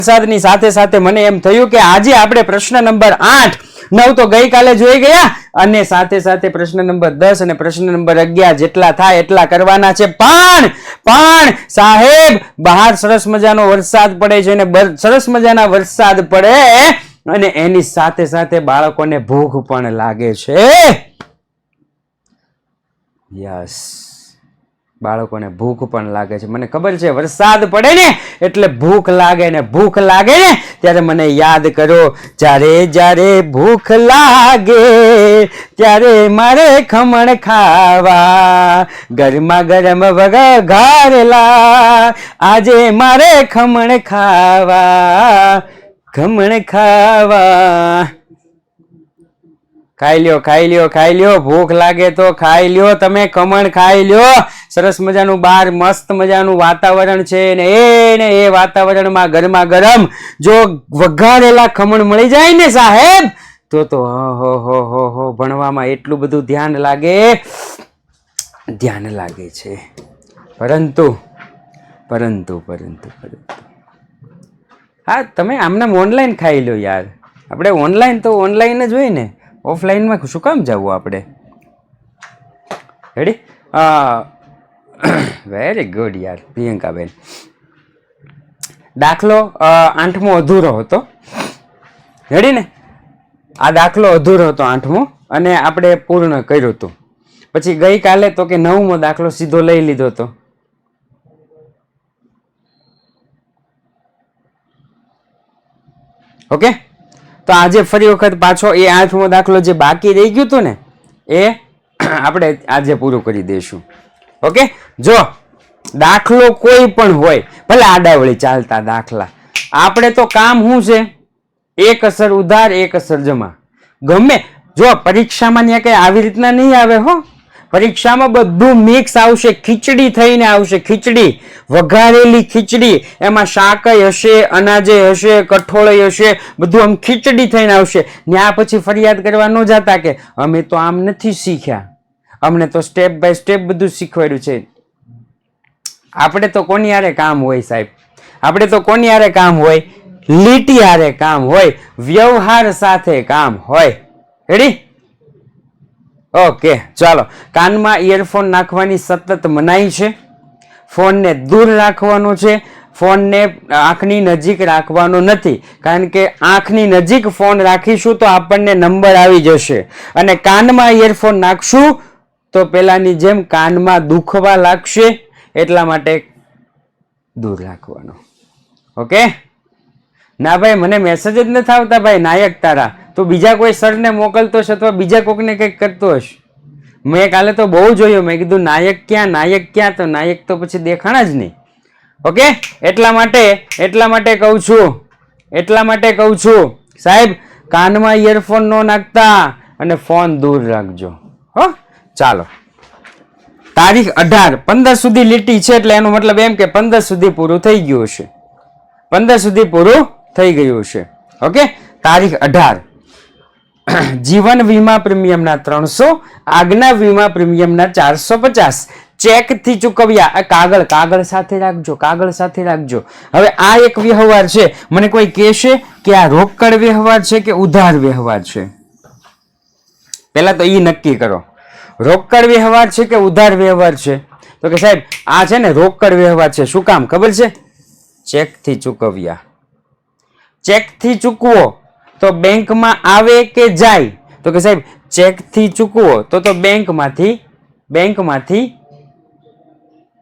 વરસાદની સાથે સાથે મને એમ થયું કે આજે આપણે પ્રશ્ન નંબર 8 9 તો ગઈકાલે જોઈ ગયા અને સાથે સાથે પ્રશ્ન નંબર 10 અને પ્રશ્ન નંબર 11 જેટલા થાય એટલા કરવાના છે પણ સાહેબ બહાર સરસ મજાનો વરસાદ પડે છે અને સરસ મજાના વરસાદ પડે અને એની સાથે સાથે બાળકોને ભૂખ પણ લાગે છે યસ બાળકોને ભૂખ પણ લાગે છે મને ખબર છે વરસાદ પડે ને એટલે ભૂખ લાગે ને ત્યારે મને યાદ કરો જ્યારે જ્યારે ભૂખ લાગે ત્યારે મારે ખમણ ખાવા ગરમા ગરમ વઘારેલા આજે મારે ખમણ ખાવા ખાઈ લ્યો ભૂખ લાગે તો ખાઈ લ્યો તમે ખમણ ખાઈ લ્યો સરસ મજાનું બહાર મસ્ત મજાનું વાતાવરણ છે ને એ વાતાવરણમાં ગરમા ગરમ જો વઘારેલા ખમણ મળી જાય ને સાહેબ તો હો ભણવામાં એટલું બધું ધ્યાન લાગે છે પરંતુ હા તમે આમને ઓનલાઈન ખાઈ લો યાર આપણે ઓનલાઈન તો ઓનલાઈન જ હોય ને ઓફલાઈનમાં શું કામ જવું આપણે રેડી વેરી ગુડ યાર પ્રિયંકાબેન દાખલો 8મો અધૂરો હતો રેડી ને આ દાખલો અધૂરો હતો 8મો અને આપણે પૂર્ણ કર્યું હતું પછી ગઈકાલે તો કે 9મો દાખલો સીધો લઈ લીધો હતો ઓકે તો આજે ફરી વખત પાછો એ 8મો દાખલો જે બાકી રહી ગયું હતું ને એ આપણે આજે પૂરું કરી દઈશું ઓકે જો દાખલો કોઈ પણ હોય ભલે આડાવળી ચાલતા દાખલા આપણે તો કામ શું છે એક અસર ઉધાર એક અસર જમા ગમે જો પરીક્ષામાં ત્યાં કઈ આવી રીતના નહીં આવે હો પરીક્ષામાં બધું મિક્સ આવશે ખીચડી થઈને આવશે ખીચડી વઘારેલી ખીચડી એમાં શાકય હશે અનાજે હશે કઠોળય હશે બધું આમ ખીચડી થઈને આવશે ત્યાં પછી ફરિયાદ કરવા ન જતા કે અમે તો આમ નથી શીખ્યા અમને તો સ્ટેપ બાય સ્ટેપ બધું શીખવાડ્યું છે આપણે તો કોની હારે કામ હોય સાહેબ આપણે તો કોની હારે કામ હોય લીટી હારે કામ હોય વ્યવહાર સાથે કામ હોય રેડી ઓકે ચાલો કાનમાં ઇયરફોન નાખવાની સતત મનાઈ છે ફોનને દૂર રાખવાનો છે ફોનને આંખની નજીક રાખવાનો નથી કારણ કે આંખની નજીક ફોન રાખીશું તો આપણને નંબર આવી જશે અને કાનમાં ઇયરફોન નાખશું તો પેલાની જેમ કાનમાં દુખવા લાગશે એટલા માટે દૂર રાખવાનો ઓકે ના ભાઈ મને મેસેજ જ નથી આવતા ભાઈ નાયક તારા તું બીજા કોઈ સરને મોકલતો હશે અથવા બીજા કોકને કંઈક કરતો હશે મેં કાલે તો બહુ જોયું મેં કીધું નાયક ક્યાં તો નાયક તો પછી દેખાણા જ નહીં ઓકે એટલા માટે કહું છું સાહેબ કાનમાં ઇયરફોન ન નાખતા અને ફોન દૂર રાખજો હો ચાલો તારીખ 18 15 સુધી લીટી છે એટલે એનો મતલબ એમ કે 15 સુધી પૂરું થઈ ગયું હશે 15 સુધી પૂરું થઈ ગયું છે ઓકે તારીખ 18 જીવન વીમા પ્રીમિયમના 300 આગના વીમા પ્રીમિયમના 450 ચેક થી ચૂકવ્યા કાગળ સાથે રાખજો હવે આ એક વ્યવહાર છે મને કોઈ કહેશે કે આ રોકડ વ્યવહાર છે કે ઉધાર વ્યવહાર છે પહેલા તો ઈ નક્કી કરો રોકડ વ્યવહાર છે કે ઉધાર વ્યવહાર છે તો કે સાહેબ આ છે ને રોકડ વ્યવહાર છે શું કામ ખબર છે ચેક થી ચૂકવ્યા ચેક થી ચૂકવો તો બેંકમાં આવે કે જાય તો કે સાહેબ ચેક થી ચૂકવો તો બેંકમાંથી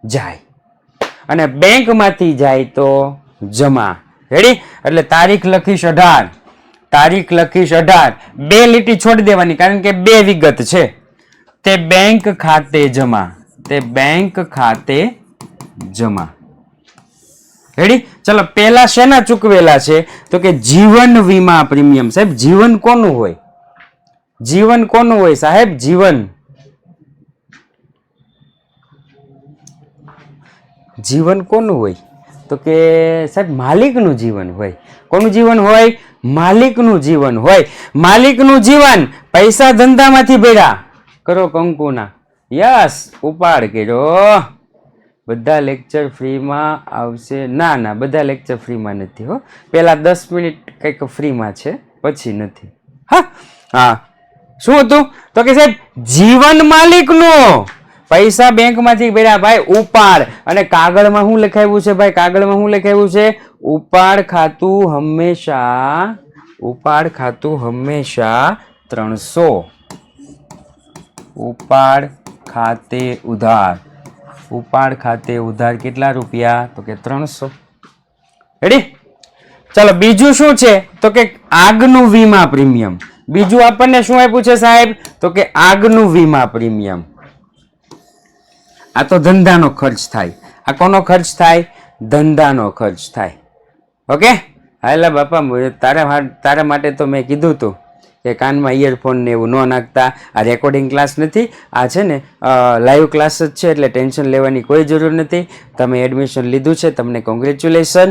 જાય અને બેંકમાંથી જાય તો જમા રેડી એટલે તારીખ લખીશ 18 બે લીટી છોડી દેવાની કારણ કે બે વિગત છે તે બેંક ખાતે જમા રેડી ચલો પહેલા શેના ચૂકવેલા છે તો કે જીવન વીમા પ્રીમિયમ સાહેબ જીવન કોનું હોય સાહેબ જીવન કોનું હોય તો કે સાહેબ માલિકનું જીવન હોય કોનું જીવન હોય માલિકનું જીવન પૈસા ધંધામાંથી ભેગા કરો કંકુના યસ ઉપાડ કર્યો બધા લેક્ચર ફ્રીમાં આવશે? ના ના, બધા લેક્ચર ફ્રીમાં નથી હો. પેલા 10 મિનિટ કંઈક ફ્રીમાં છે, પછી નથી. હા હા, શું હતું? તો કે સાહેબ જીવન માલિકનો પૈસા બેંકમાંથી ભર્યા ભાઈ ઉપાડ. અને કાગળમાં શું લખાવ્યું છે ભાઈ? કાગળમાં શું લખાવ્યું છે? ઉપાડ ખાતું હંમેશા 300. ઉપાડ ખાતે ઉધાર કેટલા રૂપિયા? તો કે 300. રેડી? ચલો બીજું શું છે? તો કે આગનું વીમા પ્રીમિયમ. બીજું આપણને શું આપ્યું છે સાહેબ? તો કે આગનું વીમા પ્રીમિયમ. આ તો ધંધાનો ખર્ચ થાય. આ કોનો ખર્ચ થાય? ધંધાનો ખર્ચ થાય. ઓકે, હાલા બાપા, તારા માટે તો મેં કીધું હતું કે કાનમાં ઇયરફોન ને એવું ન નાખતા. આ રેકોર્ડિંગ ક્લાસ નથી, આ છે ને લાઈવ ક્લાસ જ છે, એટલે ટેન્શન લેવાની કોઈ જરૂર નથી. તમે એડમિશન લીધું છે, તમને કોંગ્રેચ્યુલેશન.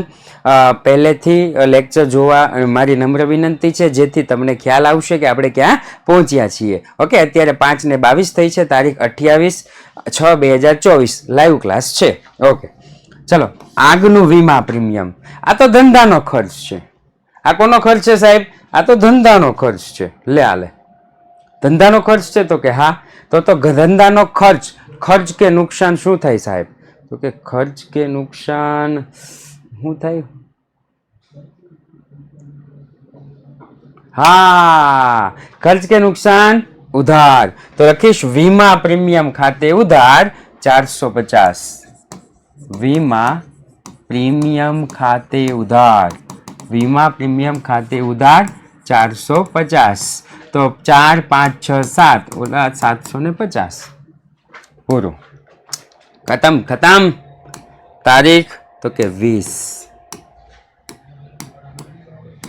પહેલેથી લેક્ચર જોવા મારી નમ્ર વિનંતી છે, જેથી તમને ખ્યાલ આવશે કે આપણે ક્યાં પહોંચ્યા છીએ. ઓકે, અત્યારે 5:22 થઈ છે, તારીખ 28/6/2024 લાઈવ ક્લાસ છે. ઓકે ચલો, આગનું વીમા પ્રીમિયમ. આ તો ધંધાનો ખર્ચ છે. આ કોનો ખર્ચ છે સાહેબ? આ તો ધંધાનો ખર્ચ છે. લે ધંધાનો ખર્ચ છે. તો કે હા, તો ધંધાનો ખર્ચ કે નુકસાન શું થાય સાહેબ? તો કે ખર્ચ કે નુકસાન શું થાય? હા, ખર્ચ કે નુકસાન ઉધાર. તો લખીશ વીમા પ્રીમિયમ ખાતે ઉધાર 450. વીમા પ્રીમિયમ ખાતે ઉધાર 450. તો 4 5 6 7 ઓલા 750. પૂરું, ખતમ. તારીખ તો કે 20.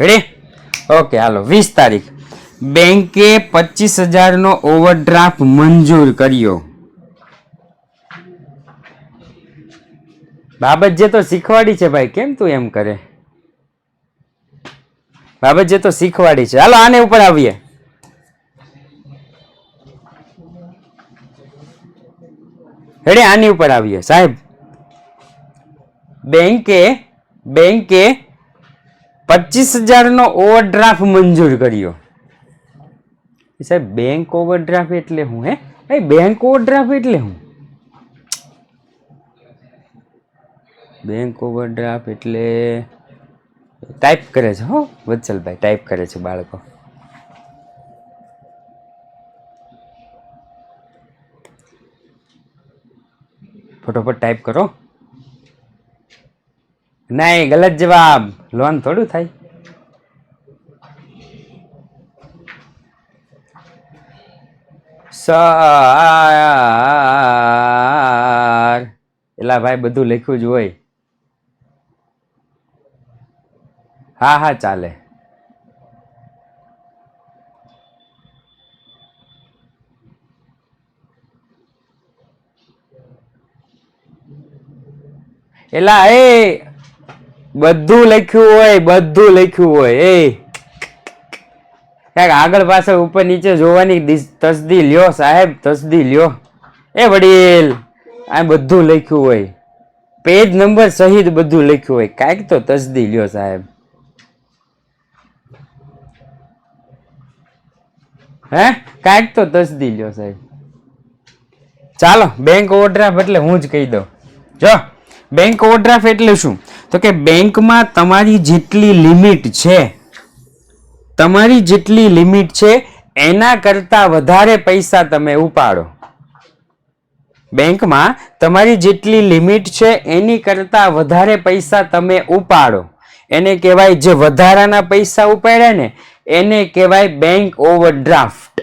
રેડી? ઓકે હાલો, 20 તારીખ બેંકે 25,000 ઓવરડ્રાફ્ટ મંજૂર કર્યો. બાબત જે તો શીખવાડી છે ભાઈ, કેમ તું એમ કરે? બાબત જે તો શીખવાડી છે. હાલો આને ઉપર આવીએ. હેડે આની ઉપર આવીએ સાહેબ. બેંકે 25,000 ઓવરડ્રાફ્ટ મંજૂર કર્યો. સાહેબ બેંક ઓવરડ્રાફ્ટ એટલે શું? હે બેંક ઓવરડ્રાફ્ટ એટલે શું? બેંક ઓવરડ્રાફ્ટ એટલે ટાઈપ કરે છે હો વત્સલભાઈ, ટાઈપ કરે છે બાળકો. ફટોફટ ટાઈપ કરો. નહીં, ગલત જવાબ. લોન થોડું થાય. સર એલા ભાઈ બધું લખ્યું જ હોય. હા ચાલે. એલા બધું લખ્યું હોય. ક્યાંક આગળ પાછળ ઉપર નીચે જોવાની તસદી લ્યો સાહેબ, તસદી લ્યો. વડીલ આ બધું લખ્યું હોય, પેજ નંબર સહિત બધું લખ્યું હોય. કાંઈક તો તસદી લ્યો સાહેબ. કાંઈક તો તસદી લ્યો સાહેબ. ચાલો, બેંક ઓવરડ્રાફ્ટ એટલે હું જ કહી દઉં. જો બેંક ઓવરડ્રાફ્ટ એટલે શું? તો કે બેંકમાં તમારી જેટલી લિમિટ છે એના કરતા વધારે પૈસા તમે ઉપાડો. બેંકમાં તમારી જેટલી લિમિટ છે એની કરતા વધારે પૈસા તમે ઉપાડો, એને કહેવાય, જે વધારાના પૈસા ઉપાડ્યા ને એને કહેવાય બેંક ઓવરડ્રાફ્ટ.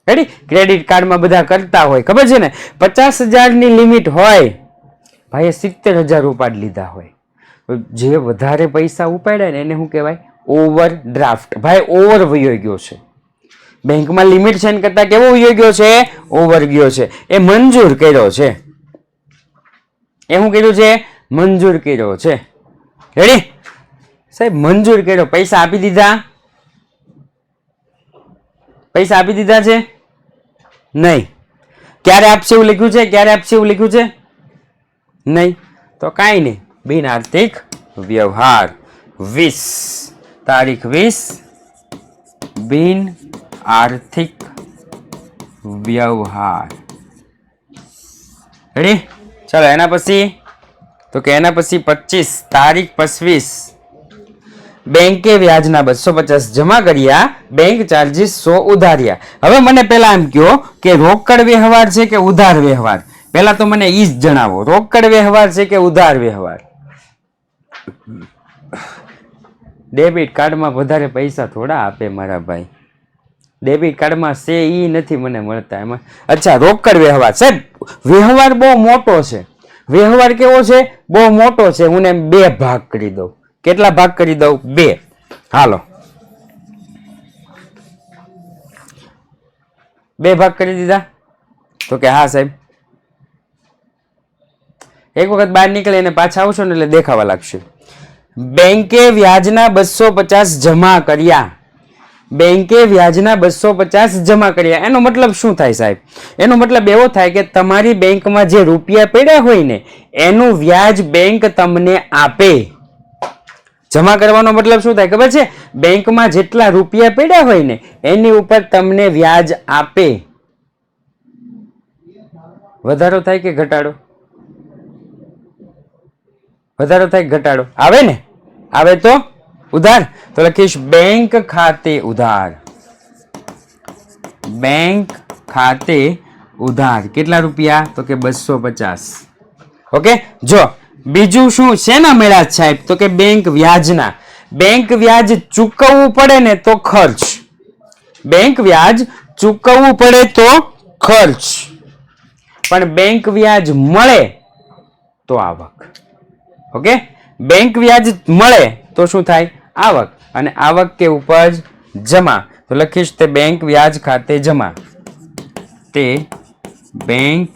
રેડી? ક્રેડિટ કાર્ડમાં બધા કરતા હોય, ખબર છે ને? 50,000ની લિમિટ હોય, ભાઈએ 70,000 ઉપાડી લીધા હોય, જે વધારે પૈસા ઉપાડ્યા ને એને શું કહેવાય? ઓવરડ્રાફ્ટ. ભાઈ ઓવર વયો ગયો છે બેંકમાં, લિમિટ છે એના કરતા કેવો વયો ગયો છે? ઓવર ગયો છે. એ મંજૂર કર્યો છે. એ શું કર્યું છે? મંજૂર કર્યો છે. રેડી સાહેબ? મંજૂર કર્યો. પૈસા આપી દીધા છે? નહીં. ક્યારે આપશે એવું લખ્યું છે? નહીં, તો કાંઈ નહીં. બિન આર્થિક વ્યવહાર 20, તારીખ 20, બિન આર્થિક વ્યવહાર. રેડી? ચાલો એના પછી, તો કે એના પછી 25, તારીખ 25, બેંકે વ્યાજના 250 જમા કર્યા, બેંક ચાર્જીસ 100 ઉધાર્યા. હવે મને પેલા એમ કહો કે રોકડ વ્યવહાર છે કે ઉધાર વ્યવહાર? પેલા તો મને ઈ જ જણાવો, રોકડ વ્યવહાર છે કે ઉધાર વ્યવહાર? ડેબિટ કાર્ડમાં વધારે પૈસા થોડા આપે મારા ભાઈ, ડેબિટ કાર્ડમાં છે ઈ નથી મને મળતા એમાં. અચ્છા, રોકડ વ્યવહાર. સાહેબ વ્યવહાર બહુ મોટો છે. વ્યવહાર કેવો છે? બહુ મોટો છે. હું ને 2 ભાગ કરી દઉં. કેટલા ભાગ કરી દઉં? 2. હાલો, 2 ભાગ કરી દીધા. તો કે હા સાહેબ. એક વખત બહાર નીકળે અને પાછા આવશો ને એટલે દેખાવા લાગશે. બેંકે વ્યાજના 250 જમા કર્યા, બેંકે વ્યાજના 250 જમા કર્યા. એનો મતલબ શું થાય સાહેબ? એનો મતલબ એવો થાય કે તમારી બેંકમાં જે રૂપિયા પડ્યા હોય ને એનું વ્યાજ બેંક તમને આપે. જમા કરવાનો મતલબ શું થાય ખબર છે? બેંકમાં જેટલા રૂપિયા પડ્યા હોય ને એની ઉપર તમને વ્યાજ આપે. વધારો થાય કે ઘટાડો? વધારો થાય કે ઘટાડો? આવે ને? આવે તો ઉધાર. તો લખીશ બેંક ખાતે ઉધાર. બેંક ખાતે ઉધાર. કેટલા રૂપિયા? તો કે 250. ઓકે. જો બીજું શું શેના મેળા સાહેબ? તો કે બેંક વ્યાજના. બેંક વ્યાજ ચૂકવવું પડે ને તો ખર્ચ. બેંક વ્યાજ ચૂકવવું પડે તો ખર્ચ, પણ બેંક વ્યાજ મળે તો આવક. ઓકે. બેંક વ્યાજ મળે તો શું થાય? આવક. અને આવક કે ઉપજ જમા. તો લખીશ તે બેંક વ્યાજ ખાતે જમા. તે બેંક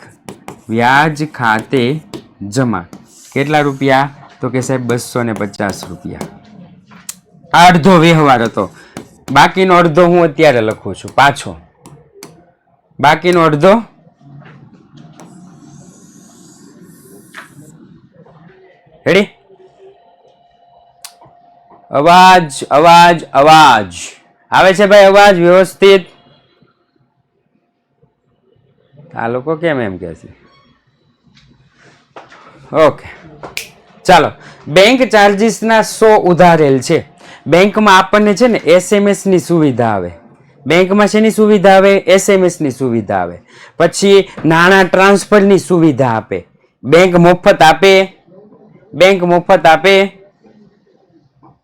વ્યાજ ખાતે જમા. કેટલા રૂપિયા? તો કે સાહેબ 250 રૂપિયા. આ અડધો વ્યવહાર હતો. બાકીનો અડધો હું અત્યારે લખું છું પાછો. બાકીનો અડધો રેડી? અવાજ અવાજ અવાજ આવે છે ભાઈ? અવાજ વ્યવસ્થિત? આ લોકો કેમ એમ કહે છે? ઓકે, ચાલો. બેંક ચાર્જીસ ના 100 ઉધારેલ છે. બેંકમાં આપણને છે ને SMS ની સુવિધા આવે. બેંકમાં શેની સુવિધા આવે? SMS ની સુવિધા આવે. પછી નાણાં ટ્રાન્સફરની સુવિધા આપે. બેંક મફત આપે? બેંક મફત આપે?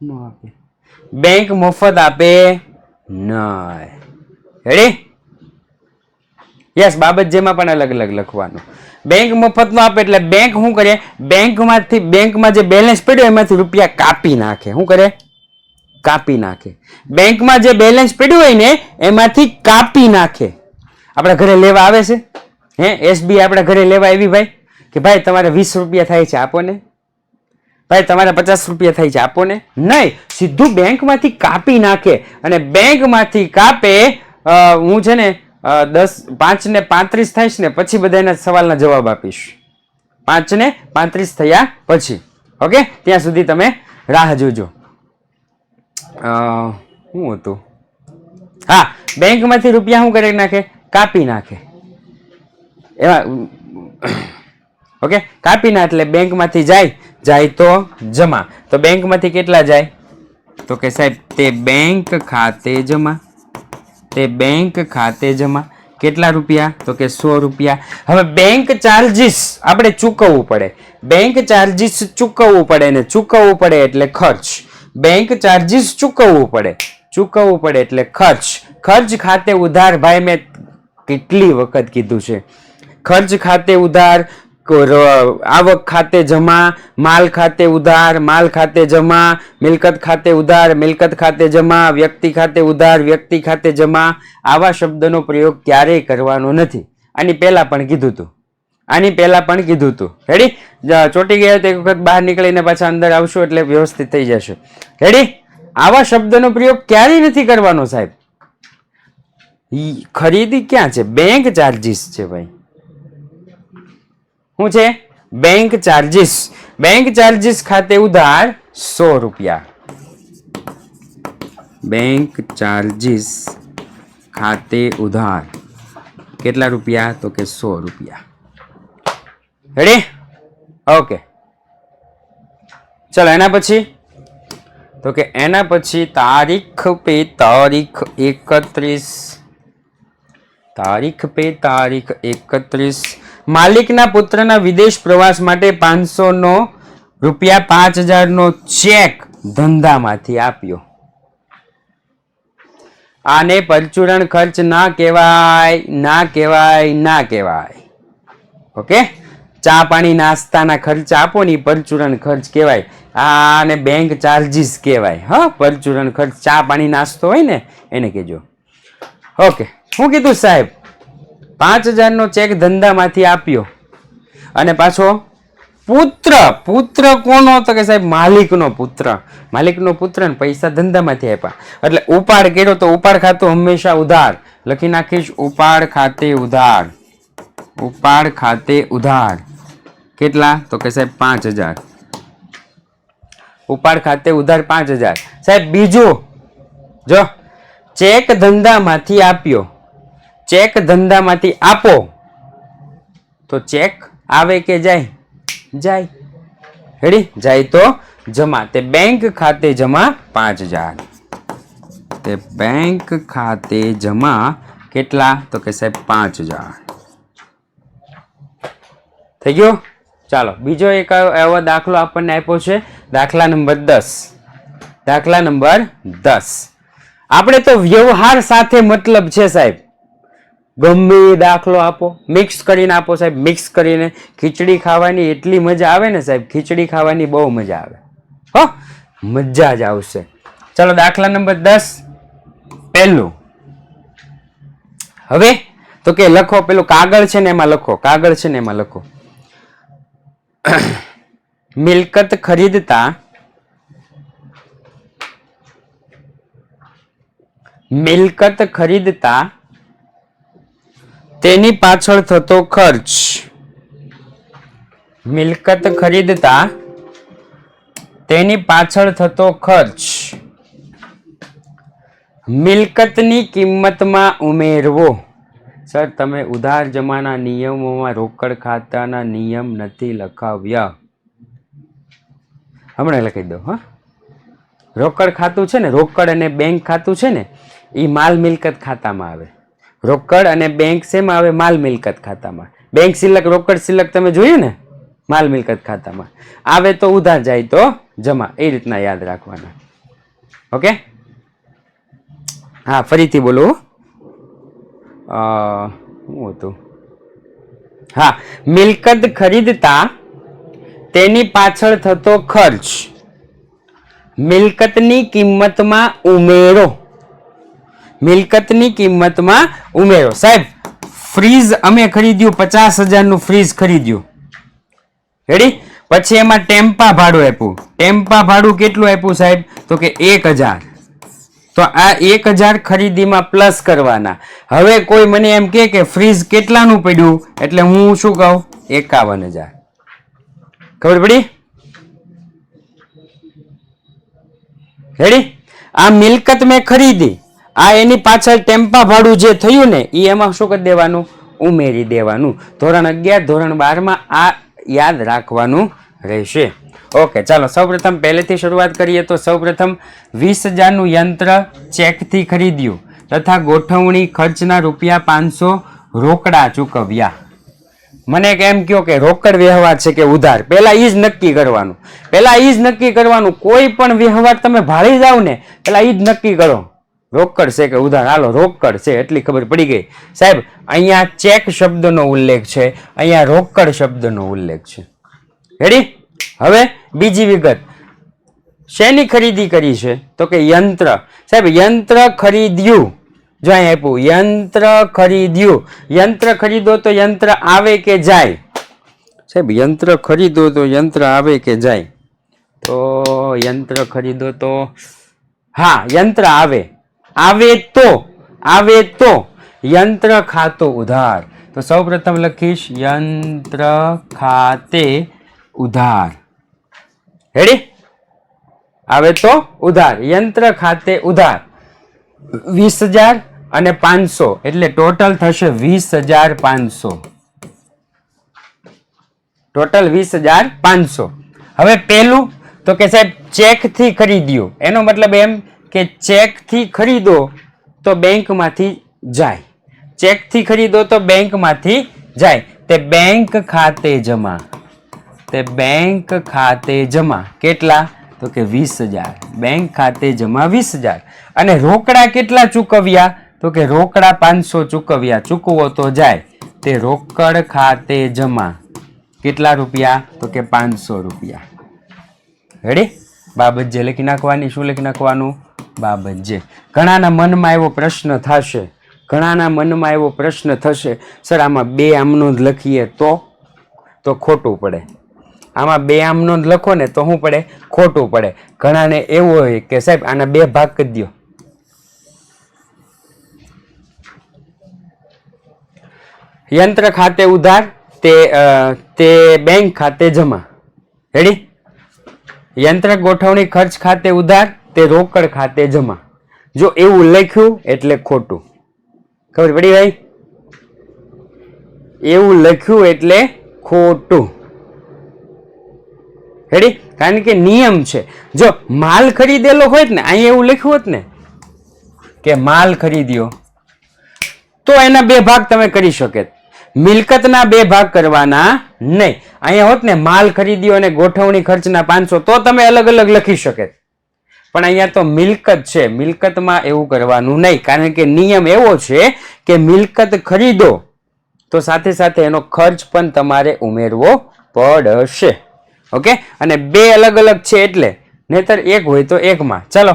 ન આપે. બેંક મફત આપે નહીં. રેડી? યસ, બાબત જેમાં પણ અલગ અલગ લખવાનું. બેંક મફત નો આપે એટલે બેંક શું કરે? બેંકમાંથી, બેંકમાં જે બેલેન્સ પડ્યો એમાંથી રૂપિયા કાપી નાખે. શું કરે? કાપી નાખે. બેંકમાં જે બેલેન્સ પડ્યું હોય ને એમાંથી કાપી નાખે. આપણા ઘરે લેવા આવે છે SBI આપણા ઘરે લેવા આવી ભાઈ કે ભાઈ તમારે 20 રૂપિયા થાય છે આપો ને, ભાઈ તમારે 50 રૂપિયા થાય છે આપો ને. નહીં, સીધું બેંકમાંથી કાપી નાખે. અને બેંકમાંથી કાપે. હું છે ને 5 ને 35 થઈશ ને પછી બધાના સવાલના જવાબ આપીશ. 5 ને 35 થયા પછી. ઓકે, ત્યાં સુધી તમે રાહ જોજો. શું હતું? હા, બેંકમાંથી રૂપિયા શું કરી નાખે? કાપી નાખે. એમાં ઓકે, કાપી ના એટલે બેંકમાંથી જાય તો જમા. તો બેંકમાંથી કેટલા જાય? તો કે સાહેબ તે બેંક ખાતે જમા. તે બેંક ખાતે જમા. કેટલા રૂપિયા? તો કે 100 રૂપિયા. હવે બેંક ચાર્જીસ આપણે ચૂકવવું પડે. બેંક ચાર્જીસ ચૂકવવું પડે ને ચૂકવવું પડે એટલે ખર્ચ. બેંક ચાર્જીસ ચૂકવવું પડે, ચૂકવવું પડે એટલે ખર્ચ. ખર્ચ ખાતે ઉધાર. ભાઈ મેં કેટલી વખત કીધું છે, ખર્ચ ખાતે ઉધાર, આવક ખાતે જમા, માલ ખાતે ઉધાર, માલ ખાતે જમા, મિલકત ખાતે ઉધાર, મિલકત ખાતે જમા, વ્યક્તિ ખાતે ઉધાર, વ્યક્તિ ખાતે જમા. આવા શબ્દનો પ્રયોગ ક્યારેય કરવાનો નથી. આની પહેલા પણ કીધું હતું. આની પહેલા પણ કીધું હતું. રેડી? ચોટી ગયા તો એક વખત બહાર નીકળીને પાછા અંદર આવશો એટલે વ્યવસ્થિત થઈ જશે. રેડી? આવા શબ્દનો પ્રયોગ ક્યારેય નથી કરવાનો સાહેબ. ખરીદી ક્યાં છે? બેંક ચાર્જીસ છે ભાઈ. શું છે? बैंक चार्जिस खाते उधार 100 रुपया। बैंक चार्जिस खाते उधार કેટલા રૂપિયા? તો કે 100 રૂપિયા। રેડી? ઓકે, ચલો એના પછી તો કે એના પછી તારીખ पे तारीख 31 માલિકના પુત્રના વિદેશ પ્રવાસ માટે 500 નો રૂપિયા 5000 નો ચેક ધંધામાંથી આપ્યો। આને પરચુરણ ખર્ચ ના કહેવાય। ઓકે, ચા પાણી નાસ્તાના ખર્ચ આપો ને પરચુરણ ખર્ચ કહેવાય। આને બેંક ચાર્જીસ કહેવાય। હા, પરચુરણ ખર્ચ ચા પાણી નાસ્તો હોય ને એને કહેજો। ઓકે, શું કીધું સાહેબ? 5000 નો ચેક ધંધામાંથી આપ્યો અને પાછો પુત્ર કોનો? તો કે સાહેબ માલિકનો પુત્ર ને પૈસા ધંધામાંથી આપ્યા એટલે ઉપાડ કર્યો તો ઉપાડ ખાતું હંમેશા ઉધાર લખી નાખીશ। ઉપાડ ખાતે ઉધાર કેટલા? તો કે સાહેબ 5000। ઉપાડ ખાતે ઉધાર 5000। સાહેબ બીજું જો ચેક ધંધામાંથી આપ્યો, ચેક ધંધામાંથી આપો તો ચેક આવે કે જાય? રેડી? જાય તો જમા। તે બેંક ખાતે જમા 5000। તે બેંક ખાતે જમા કેટલા? તો કે સાહેબ 5000 થઈ ગયો। ચાલો બીજો એક એવો દાખલો આપણને આપ્યો છે, દાખલા નંબર 10। આપણે તો વ્યવહાર સાથે મતલબ છે સાહેબ। ગમે દાખલો આપો, મિક્સ કરીને આપો સાહેબ। મિક્સ કરીને ખીચડી ખાવાની એટલી મજા આવે ને સાહેબ, ખીચડી ખાવાની બહુ મજા આવે। હો, મજા જ આવશે। ચલો દાખલા નંબર 10 પહેલું। હવે તો કે લખો, પેલું કાગળ છે ને એમાં લખો। મિલકત ખરીદતા તેની પાછળ થતો ખર્ચ। મિલકત ખરીદતા તેની પાછળ થતો ખર્ચ મિલકતની કિંમતમાં ઉમેરવો। સર તમે ઉધાર જમાના નિયમોમાં રોકડ ખાતાના નિયમ નથી લખાવ્યા। હમણાં લખી દો। હા, રોકડ ખાતું છે ને, રોકડ અને બેંક ખાતું છે ને, એ માલ મિલકત ખાતામાં આવે। રોકડ અને બેંક શેમાં આવે? માલ મિલકત ખાતામાં। બેંક સિલક, રોકડ સિલક તમે જોયું ને, માલ મિલકત ખાતામાં આવે તો ઉધાર, જાય તો જમા। એ રીતના યાદ રાખવાના। ઓકે, હા ફરીથી બોલો। શું હતું? હા, મિલકત ખરીદતા તેની પાછળ થતો ખર્ચ મિલકતની કિંમતમાં ઉમેરો। મિલકતની કિંમતમાં ઉમેરો। સાહેબ ફ્રીજ અમે ખરીદ્યું, 50000 નું ફ્રીજ ખરીદ્યું। રેડી? પછી એમાં ટેમ્પા ભાડું આપ્યું। ટેમ્પા ભાડું કેટલું આપ્યું સાહેબ? તો કે 1000। તો આ 1000 ખરીદીમાં પ્લસ કરવાના। હવે કોઈ મને એમ કે ફ્રીજ કેટલાનું પડ્યું, એટલે હું શું કહું? 51000। ખબર પડી? રેડી? આ મિલકત મેં ખરીદી, આ એની પાછળ ટેમ્પા ભાડું જે થયું ને એ એમાં શું કરી દેવાનું? ઉમેરી દેવાનું। ધોરણ 11 ધોરણ 12 માં આ યાદ રાખવાનું રહેશે। ઓકે, ચાલો સૌપ્રથમ પહેલેથી શરૂઆત કરીએ તો સૌપ્રથમ 20000 નું યંત્ર ચેકથી ખરીદ્યું તથા ગોઠવણી ખર્ચના રૂપિયા 500 રોકડા ચૂકવ્યા। મને એમ કહો કે રોકડ વ્યવહાર છે કે ઉધાર? પહેલા ઈ જ નક્કી કરવાનું। કોઈ પણ વ્યવહાર તમે ભાળી જાવ ને, પહેલા ઈ જ નક્કી કરો, રોકડ છે કે ઉધાર। હાલો રોકડ છે એટલી ખબર પડી ગઈ સાહેબ। અહીંયા ચેક શબ્દનો ઉલ્લેખ છે, અહીંયા રોકડ શબ્દનો ઉલ્લેખ છે। રેડી? હવે બીજી વિગત, શેની ખરીદી કરી છે? તો કે યંત્ર। સાહેબ યંત્ર ખરીદ્યું, જો અહીં આપ્યું યંત્ર ખરીદ્યું। યંત્ર ખરીદો તો યંત્ર આવે કે જાય? સાહેબ યંત્ર ખરીદો તો યંત્ર આવે કે જાય? તો યંત્ર ખરીદો તો હા યંત્ર આવે। આવે તો યંત્ર ખાતો ઉધાર। તો સૌપ્રથમ લખીશ યંત્ર ખાતે ઉધાર. રેડી? આવે તો ઉધાર. યંત્ર ખાતે ઉધાર 20,000 અને 500 એટલે ટોટલ થશે 20,500. ટોટલ 20,500. હવે પેલું તો કે સાહેબ ચેક થી ખરીદ્યો, એનો મતલબ એમ કે ચેક થી ખરીદો તો બેંકમાંથી જાય. ચેક થી ખરીદો તો બેંકમાંથી જાય. તે બેંક ખાતે જમા. તે બેંક ખાતે જમા કેટલા? તો કે 20,000. બેંક ખાતે જમા 20,000. અને રોકડા કેટલા ચૂકવ્યા? તો કે રોકડા 500 ચૂકવ્યા. ચૂકવો તો જાય. તે રોકડ ખાતે જમા કેટલા રૂપિયા? તો કે 500 રૂપિયા. રેડી? બાબત જે લખી નાખવાની. શું લખી નાખવાનું? બાબત જે. ઘણાના મનમાં એવો પ્રશ્ન થશે, સર આમાં બે આમનો જ લખીએ તો ખોટું પડે. આમાં બે આમનો જ લખો ને તો શું પડે? ખોટું પડે. ઘણાને એવું હોય કે સાહેબ આના બે ભાગ કરી દો. યંત્ર ખાતે ઉધાર તે બેંક ખાતે જમા. રેડી? યંત્ર ગોઠવણી ખર્ચ ખાતે ઉધાર તે રોકડ ખાતે જમા. જો એવું લખ્યું એટલે ખોટું. ખબર પડી ભાઈ? એવું લખ્યું એટલે ખોટું. રેડી? કારણ કે નિયમ છે. જો માલ ખરીદેલો હોય ને, અહીં એવું લખ્યું હોત ને કે માલ ખરીદ્યો તો એના બે ભાગ તમે કરી શકે. મિલકતના બે ભાગ કરવાના નહીં. અહીંયા હોત ને માલ ખરીદ્યો અને ગોઠવણી ખર્ચના 500 તો તમે અલગ અલગ લખી શકે. પણ અહીંયા તો મિલકત છે. મિલકતમાં એવું કરવાનું નહીં. કારણ કે નિયમ એવો છે કે મિલકત ખરીદો તો સાથે સાથે એનો ખર્ચ પણ તમારે ઉમેરવો પડશે. ઓકે? અને બે અલગ અલગ છે એટલે, નહીતર એક હોય તો એકમાં. ચલો,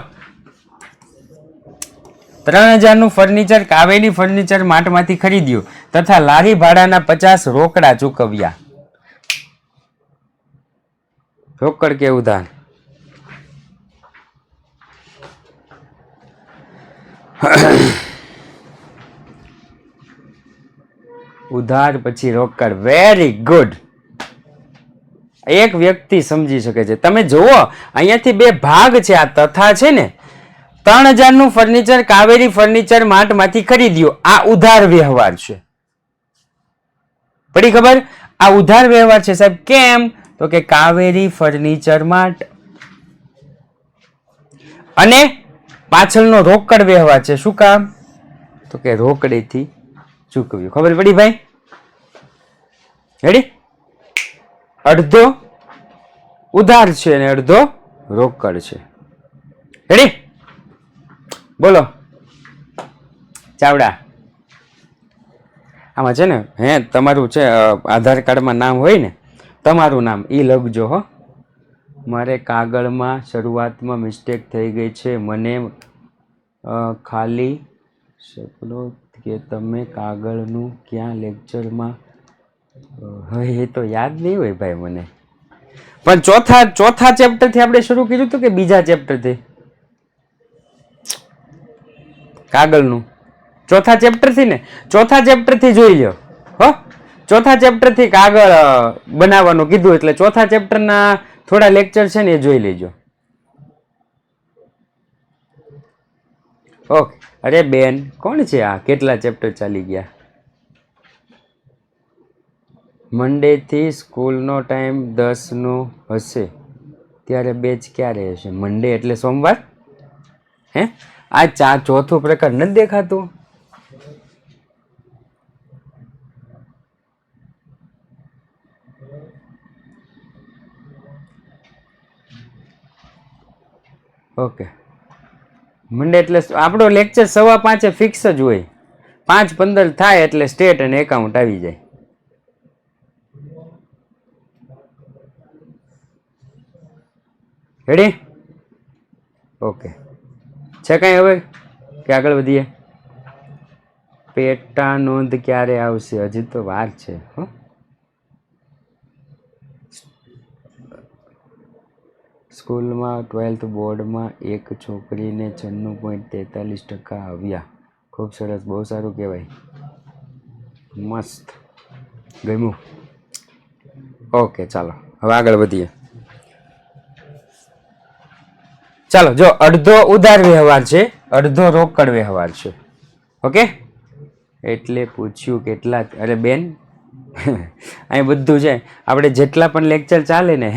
3,000 નું ફર્નિચર કાવેરી ફર્નિચર માર્ટમાંથી ખરીદ્યું તથા લારી ભાડાના 50 રોકડા ચૂકવ્યા. રોકડ કે ઉધાર? ઉધાર પછી રોકડ. Very good. એક વ્યક્તિ સમજી શકે છે. તમે જુઓ અહીંયાથી બે ભાગ છે. આ તથા છે ને, 3,000 નું ફર્નિચર કાવેરી ફર્નિચર માર્ટમાંથી ખરીદ્યું. આ ઉધાર વ્યવહાર છે. પડી ખબર? આ ઉધાર વ્યવહાર છે સાહેબ. કેમ? તો કે કાવેરી ફર્નિચર માર્ટ. અને પાછળનો રોકડ વ્યવહાર છે. શું કામ? તો કે રોકડેથી ચૂકવ્યું. ખબર પડી ભાઈ? રેડી? અડધો ઉધાર છે અને અડધો રોકડ છે. રેડી? બોલો ચાવડા. આમાં છે ને તમારું છે આધાર કાર્ડમાં નામ હોય ને, તમારું નામ એ લખજો હો. મારે કાગળમાં શરૂઆતમાં મિસ્ટેક થઈ ગઈ છે. મને ખાલી સપનો કે તમે કાગળનું ક્યાં લેક્ચરમાં હવે એ તો યાદ નહીં હોય ભાઈ મને. પણ ચોથા ચેપ્ટરથી આપણે શરૂ કર્યું હતું કે બીજા ચેપ્ટરથી? કાગળનું ચોથા ચેપ્ટરથી ને. ચોથા ચેપ્ટરથી જોઈ લો હો. ચોથા ચેપ્ટરથી કાગળ બનાવવાનું કીધું એટલે ચોથા ચેપ્ટરના થોડા લેક્ચર છે ને એ જોઈ લેજો. ઓકે. અરે બેન કોણ છે આ? કેટલા ચેપ્ટર ચાલી ગયા? મંડેથી સ્કૂલનો ટાઈમ 10 નો હશે ત્યારે બેચ ક્યારે હશે? મંડે એટલે સોમવાર. હે? આ ચોથું પ્રકાર નથી દેખાતું? ઓકે. મંડે એટલે આપણો લેક્ચર 5:15 ફિક્સ જ હોય. 5:15 થાય એટલે સ્ટેટ અને એકાઉન્ટ આવી જાય. રેડી? ઓકે. છે કઈ હવે કે આગળ વધીએ? પેટા નોંધ ક્યારે આવશે? હજી તો વાર છે હો. સ્કૂલમાં 12th બોર્ડમાં એક છોકરીને 96.43% આવ્યા. ખૂબ સરસ, બહુ સારું કહેવાય. મસ્ત, ગમ્યું. ઓકે ચાલો હવે આગળ વધીએ. ચાલો જો અડધો ઉધાર વ્યવહાર છે, અડધો રોકડ વ્યવહાર છે. ઓકે, એટલે પૂછ્યું કેટલા. અરે બેન અહીં બધું છે, આપણે જેટલા પણ લેક્ચર ચાલે ને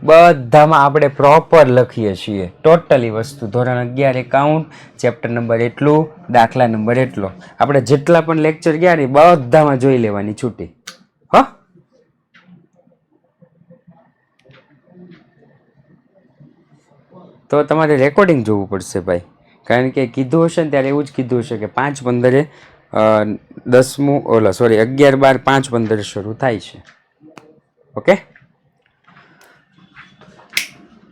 બધામાં આપણે પ્રોપર લખીએ છીએ ટોટલી વસ્તુ. ધોરણ 11 એકાઉન્ટ, ચેપ્ટર નંબર એટલું, દાખલા નંબર એટલો. આપણે જેટલા પણ લેક્ચર ગયા ને બધામાં જોઈ લેવાની છૂટી. હા, તો તમારે રેકોર્ડિંગ જોવું પડશે ભાઈ, કારણ કે કીધું હશે ને ત્યારે એવું જ કીધું હશે કે 5-15 10મું 11-12 5-15 શરૂ થાય છે. ઓકે,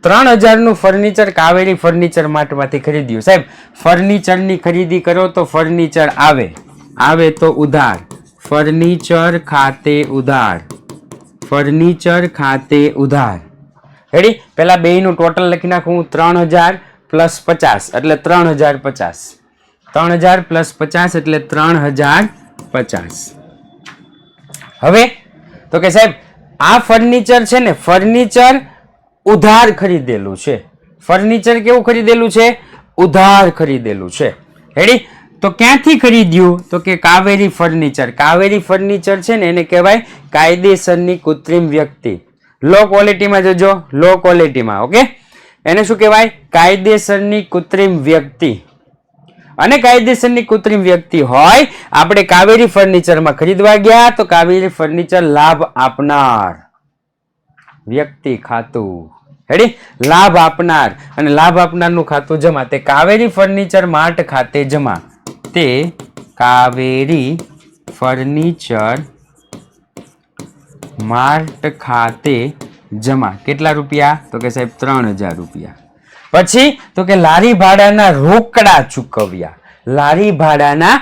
3000નું ફર્નિચર કાવેરી ફર્નિચર માર્ટમાંથી ખરીદ્યું. સાહેબ ફર્નિચરની ખરીદી કરો તો ફર્નિચર આવે તો ઉધાર, ફર્નિચર ખાતે ઉધાર, ફર્નિચર ખાતે ઉધાર. રેડી, પેલા બેયનું ટોટલ લખી નાખું. 3000 + 50 એટલે 3050, 3000 + 50 એટલે 3050. હવે તો કે સાહેબ આ ફર્નિચર છે ને, ફર્નિચર ઉધાર ખરીદેલું છે. ફર્નિચર કેવું ખરીદેલું છે? ઉધાર ખરીદેલું છે. રેડી, તો ક્યાંથી ખરીદ્યું? તો કે કાવેરી ફર્નિચર. કાવેરી ફર્નિચર છે ને એને કહેવાય કાયદેસરની કૃત્રિમ વ્યક્તિ. લો ક્વોલિટીમાં જજો, લો ક્વોલિટીમાં. ઓકે, એને શું કહેવાય? કાયદેસરની કૃત્રિમ વ્યક્તિ. અને કાયદેસરની કૃત્રિમ વ્યક્તિ હોય, આપણે કાવેરી ફર્નિચરમાં ખરીદવા ગયા તો કાવેરી ફર્નિચર લાભ આપનાર વ્યક્તિ ખાતું. રેડી, લાભ આપનાર, અને લાભ આપનારનું ખાતું જમા. તે કાવેરી ફર્નિચર માર્ટ ખાતે જમા. તે કાવેરી ફર્નિચર માર્ટ ખાતે જમા. કેટલા રૂપિયા? તો કે સાહેબ 3000 રૂપિયા. પછી તો કે લારી ભાડાના રોકડા ચૂકવ્યા. લારી ભાડાના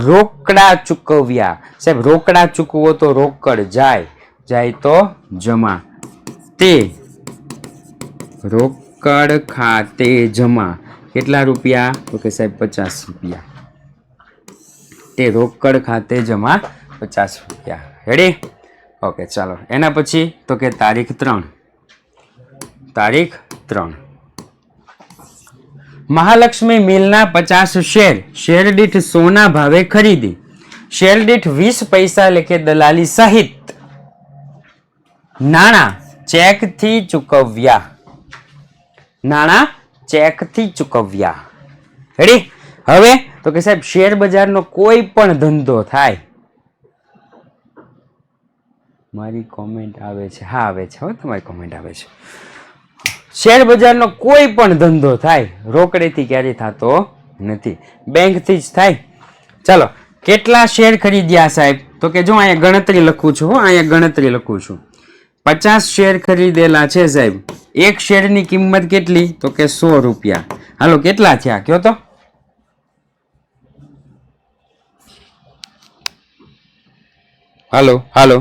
રોકડા ચૂકવ્યા. સાહેબ રોકડા ચૂકવો તો રોકડ જાય, જાય તો જમા. તે રોકડ ખાતે જમા. કેટલા રૂપિયા? તો કે સાહેબ 50 રૂપિયા. તે રોકડ ખાતે જમા 50 રૂપિયા. રેડી? ઓકે ચાલો, એના પછી તો કે તારીખ 3. તારીખ 3, મહાલક્ષ્મી મિલના 50 શેર, શેર દીઠ સોના ભાવે ખરીદી. શેર દીઠ 20 પૈસા લેખે દલાલી સહિત નાણાં ચેકથી ચૂકવ્યા. નાણાં ચેકથી ચૂકવ્યા. રેડી? હવે તો કે સાહેબ શેર બજારનો કોઈ પણ ધંધો થાય. મારી કોમેન્ટ આવે છે? હા આવે છે, હવે તમારી કોમેન્ટ આવે છે. શેર બજારનો કોઈ પણ ધંધો થાય રોકડેથી ક્યારેય થતો નથી, બેંકથી જ થાય. ચાલો, કેટલા શેર ખરીદ્યા સાહેબ? તો કે જો અહીંયા ગણતરી લખું છું, અહીંયા ગણતરી લખું છું. 50 શેર ખરીદેલા છે સાહેબ. એક શેરની કિંમત કેટલી? તો કે 100 રૂપિયા. હાલો કેટલા થયા કયો તો? હાલો હાલો,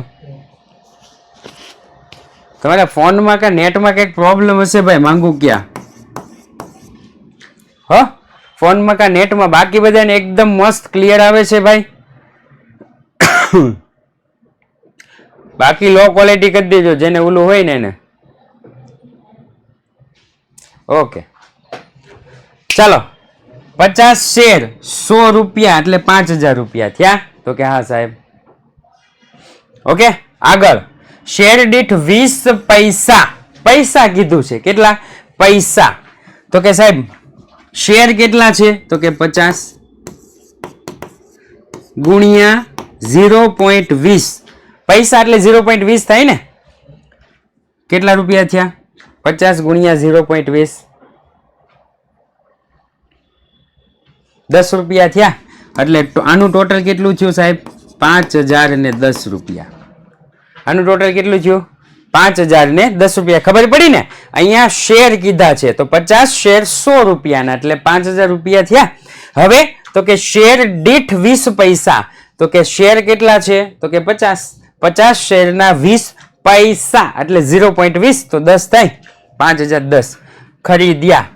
તમારા ફોનમાં કે નેટમાં કંઈક પ્રોબ્લેમ હશે ભાઈ, માંગુ ક્યાં? હો, ફોનમાં કે નેટમાં? બાકી બધાને એકદમ મસ્ત ક્લિયર આવે છે ભાઈ. બાકી લો ક્વોલિટી કરી દેજો, જેને ઓલું હોય ને એને. ઓકે ચાલો, 50 શેર 100 રૂપિયા એટલે 5000 રૂપિયા થયા. તો કે હા સાહેબ. ઓકે, આગળ શેર દીઠ 20 પૈસા. પૈસા કીધું છે, કેટલા પૈસા? તો કે સાહેબ શેર કેટલા છે? તો કે 50 ગુણ્યા 0.20. પૈસા એટલે 0.20 થાય ને. કેટલા રૂપિયા થયા? 50 ગુણ્યા 0.20 10 રૂપિયા થયા. એટલે આનું ટોટલ કેટલું થયું સાહેબ? 5010 રૂપિયા. આનું ટોટલ કેટલું થયું? 5010 રૂપિયા. ખબર પડી ને? અહીંયા શેર કીધા છે તો 50 શેર 100 રૂપિયાના એટલે 5000 રૂપિયા થયા. હવે તો કે શેર દીઠ 20 પૈસા. તો કે શેર કેટલા છે? તો કે 50. 50 શેરના 20 પૈસા એટલે 0.20 તો 10 થાય. 5010 ખરીદ્યા.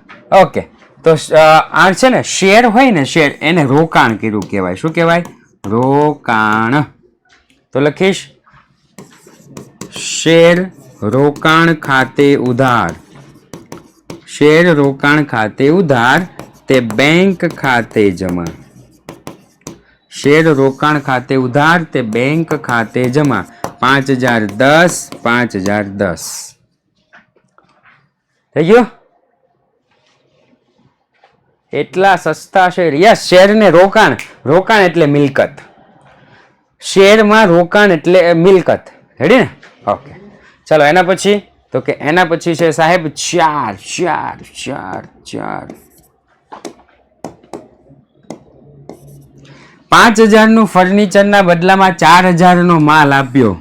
ઓકે, તો આ છે ને શેર હોય ને, શેર એને રોકાણ કર્યું કહેવાય. શું કહેવાય? રોકાણ. તો લખીશ શેર રોકાણ ખાતે ઉધાર, શેર રોકાણ ખાતે ઉધાર તે બેંક ખાતે જમા, શેર રોકાણ ખાતે ઉધાર તે બેંક ખાતે જમા 5010 5010 થઈ ગયો. એટલા સસ્તા શેર. યસ, શેર ને રોકાણ, રોકાણ એટલે મિલકત, શેરમાં રોકાણ એટલે મિલકત. રેડી ને? ઓકે, ચાલો એના પછી તો કે એના પછી છે સાહેબ 4 4 4 4 5000 નું ફર્નિચરના બદલામાં 4000 નો માલ આપ્યો.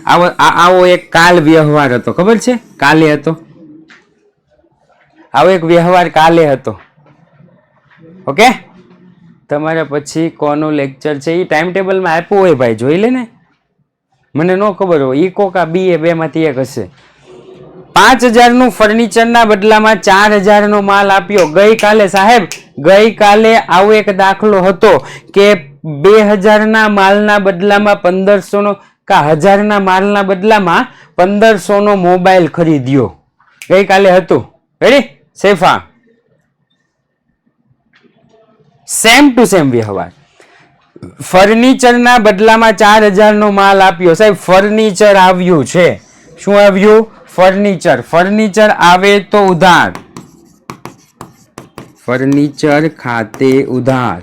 આવો એક કાલ વ્યવહાર હતો, ખબર છે? કાલે હતો, આવો એક વ્યવહાર કાલે હતો. ઓકે, તમારે પછી કોનું લેક્ચર છે એ ટાઈમ ટેબલમાં આપ્યું હોય ભાઈ, જોઈ લે ને, મને ન ખબર હોય, ઈ કોકા બી એ બે માંથી એક હશે. 5000 નું ફર્નિચરના બદલામાં 4000 નો માલ આપ્યો. ગઈકાલે સાહેબ, ગઈકાલે આવો એક દાખલો હતો કે 2000 ના માલના બદલામાં 1500 નો કા 1000 ના માલના બદલામાં 1500 નો મોબાઈલ ખરીદ્યો. ગઈકાલે હતું. રેડી? સેફા સેમ ટુ સેમ વ્યવહાર. ફર્નિચરના બદલામાં 4000 નો માલ આપ્યો. સાહેબ ફર્નિચર આવ્યું છે. શું આવ્યું? ફર્નિચર. ફર્નિચર આવે તો ઉધાર, ફર્નિચર ખાતે ઉધાર.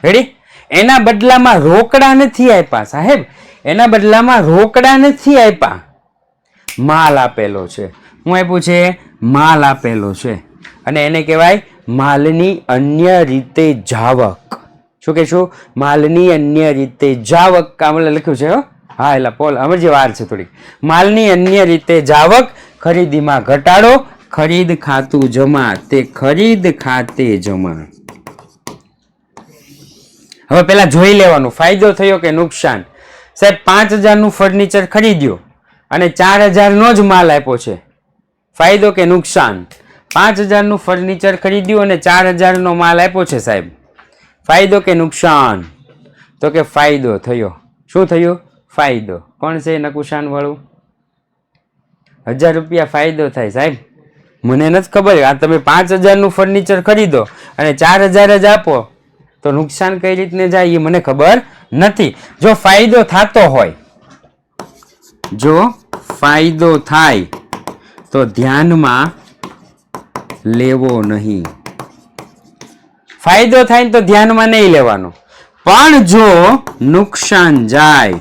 રેડી? એના બદલામાં રોકડા નથી આપ્યા સાહેબ, એના બદલામાં રોકડા નથી આપ્યા, માલ આપેલો છે. હું આપ્યું છે? માલ આપેલો છે. અને એને કહેવાય માલની અન્ય રીતે જાવક. શું કહેશું? માલની અન્ય રીતે જાવક. કામલે લખ્યું છે. હા, એટલે પોલ અમે જે વાર છે થોડી. માલની અન્ય રીતે જાવક, ખરીદીમાં ઘટાડો, ખરીદ ખાતું જમા તે ખરીદ ખાતે જમા. હવે પેલા જોઈ લેવાનું ફાયદો થયો કે નુકસાન. સાહેબ 5000 નું ફર્નિચર ખરીદ્યું અને 4000 નો જ માલ આપ્યો છે. ફાયદો કે નુકસાન? 5000 નું ફર્નિચર ખરીદ્યું અને 4000 નો માલ આપ્યો છે સાહેબ. ફાયદો કે નુકસાન? તો કે ફાયદો થયો. શું થયું? ફાયદો. કોણ છે નકુશાન વાળું? 1000 રૂપિયા ફાયદો થાય સાહેબ. મને નથી ખબર. આ તમે 5000 નું ફર્નિચર ખરીદો અને 4000 જ આપો તો નુકસાન કઈ રીતને જાય એ મને ખબર નથી. જો ફાયદો થતો હોય, જો ફાયદો થાય તો ધ્યાનમાં લેવો નહીં. ફાયદો થાય તો ધ્યાનમાં નહીં લેવાનો, પણ જો નુકસાન જાય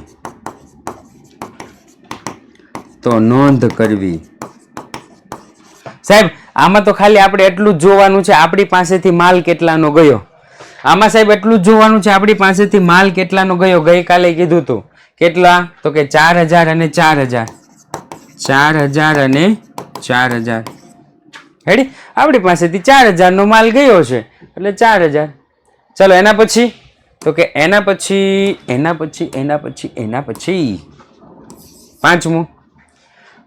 તો નોંધ કરવી. સાહેબ આમાં તો ખાલી આપણે એટલું જ જોવાનું છે આપણી પાસેથી માલ કેટલાનો ગયો. આમાં સાહેબ એટલું જ જોવાનું છે આપણી પાસેથી માલ કેટલાનો ગયો. ગઈકાલે કીધું હતું કેટલા? તો કે 4000 અને 4000, 4000 અને 4000. હેડી? આપણી પાસેથી 4000 નો માલ ગયો છે એટલે 4000. ચલો એના પછી તો કે એના પછી પાંચમું,